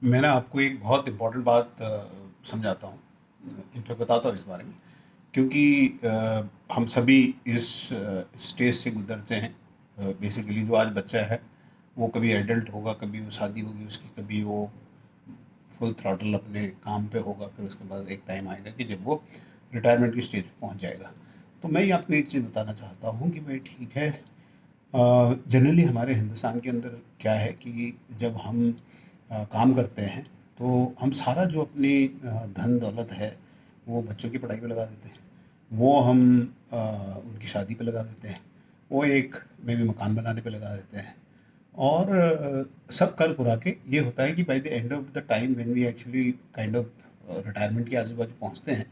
मैं ना आपको एक बहुत इम्पोर्टेंट बात समझाता हूँ, इनफैक्ट बताता हूँ इस बारे में, क्योंकि हम सभी इस स्टेज से गुजरते हैं। बेसिकली जो आज बच्चा है वो कभी एडल्ट होगा, कभी वो शादी होगी उसकी, कभी वो फुल थ्रॉटल अपने काम पे होगा, फिर उसके बाद एक टाइम आएगा कि जब वो रिटायरमेंट की स्टेज पे पहुंच जाएगा। तो मैं ये आपको एक चीज़ बताना चाहता हूँ कि भाई ठीक है, जनरली हमारे हिंदुस्तान के अंदर क्या है कि जब हम काम करते हैं तो हम सारा जो अपनी धन दौलत है वो बच्चों की पढ़ाई पे लगा देते हैं, वो हम उनकी शादी पे लगा देते हैं, वो एक मे भी मकान बनाने पे लगा देते हैं। और सब कर पुरा के ये होता है कि by the end of the time when we actually kind of retirement के आजू बाजू पहुँचते हैं,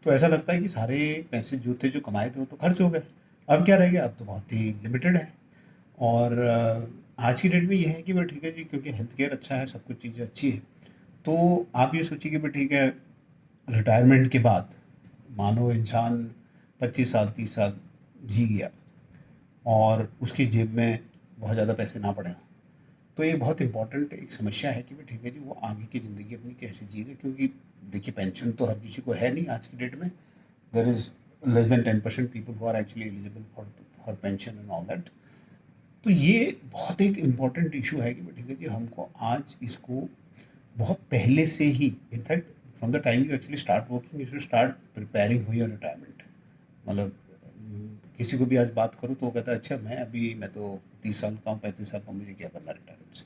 तो ऐसा लगता है कि सारे पैसे जो थे जो कमाए थे वो तो खर्च हो गए। अब क्या रह गया, अब तो बहुत ही लिमिटेड है। और आज की डेट में ये है कि भाई ठीक है जी, क्योंकि हेल्थ केयर अच्छा है, सब कुछ चीज़ें अच्छी है, तो आप ये सोचिए कि भाई ठीक है, रिटायरमेंट के बाद मानो इंसान 25 साल 30 साल जी गया और उसकी जेब में बहुत ज़्यादा पैसे ना पड़े हों, तो ये बहुत इंपॉर्टेंट एक समस्या है कि भाई ठीक है जी, वो आगे की ज़िंदगी अपनी कैसे जिएगा, क्योंकि देखिए पेंशन तो हर किसी को है नहीं आज की डेट में। There is less than 10% people who are actually eligible for pension and all that. तो ये बहुत एक इम्पॉर्टेंट इशू है कि भाई ठीक है जी, हमको आज इसको बहुत पहले से ही, in fact from the time you actually start working you should start preparing for your retirement. मतलब किसी को भी आज बात करूँ तो वो कहता है अच्छा मैं तो 30 साल का हूँ, 35 साल का हूँ, मुझे क्या करना रिटायरमेंट से।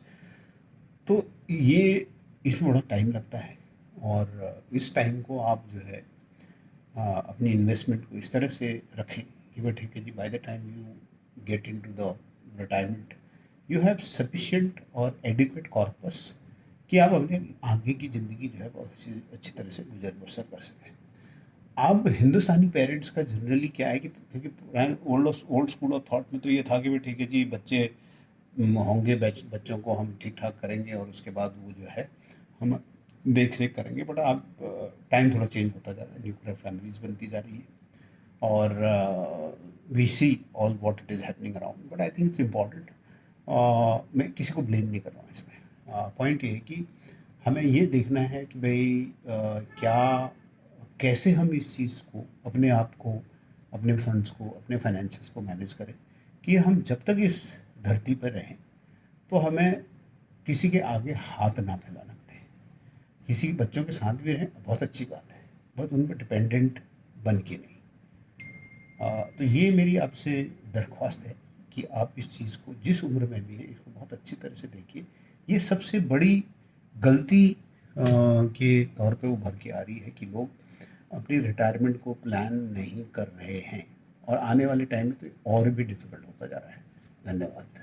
तो ये इसमें बड़ा टाइम लगता है। और इस टाइम को आप जो है अपनी इन्वेस्टमेंट को इस तरह से रखें कि भाई ठीक है जी, by the time you get in to the retirement you have sufficient और एडिक्वेट कॉर्पस कि आप अपने आगे की ज़िंदगी जो है बहुत अच्छी अच्छी तरह से गुजर बसर कर सकें। अब हिंदुस्तानी पेरेंट्स का जनरली क्या है कि क्योंकि पुराने old old school of thought में तो ये था कि भाई ठीक है जी, बच्चे होंगे, बच्चों को हम ठीक ठाक करेंगे और उसके बाद वो जो है हम देख रेख करेंगे। बट अब टाइम थोड़ा चेंज होता जा रहा है, न्यूक्लियर फैमिलीज बनती जा रही है और we see all what it is happening around. But I think it's important. मैं किसी को ब्लेम नहीं कर रहा हूँ इसमें। पॉइंट ये है कि हमें ये देखना है कि भाई क्या, कैसे हम इस चीज़ को, अपने आप को, अपने फंड्स को, अपने फाइनेंशियल्स को मैनेज करें कि हम जब तक इस धरती पर रहें तो हमें किसी के आगे हाथ ना फैलाना पड़े। किसी बच्चों के साथ भी रहें बहुत अच्छी बात है, बट उन पर डिपेंडेंट बन के नहीं। तो ये मेरी आपसे दरख्वास्त है कि आप इस चीज़ को जिस उम्र में भी है इसको बहुत अच्छी तरह से देखिए। ये सबसे बड़ी गलती के तौर पे उभर के आ रही है कि लोग अपनी रिटायरमेंट को प्लान नहीं कर रहे हैं और आने वाले टाइम में तो और भी डिफ़िकल्ट होता जा रहा है। धन्यवाद।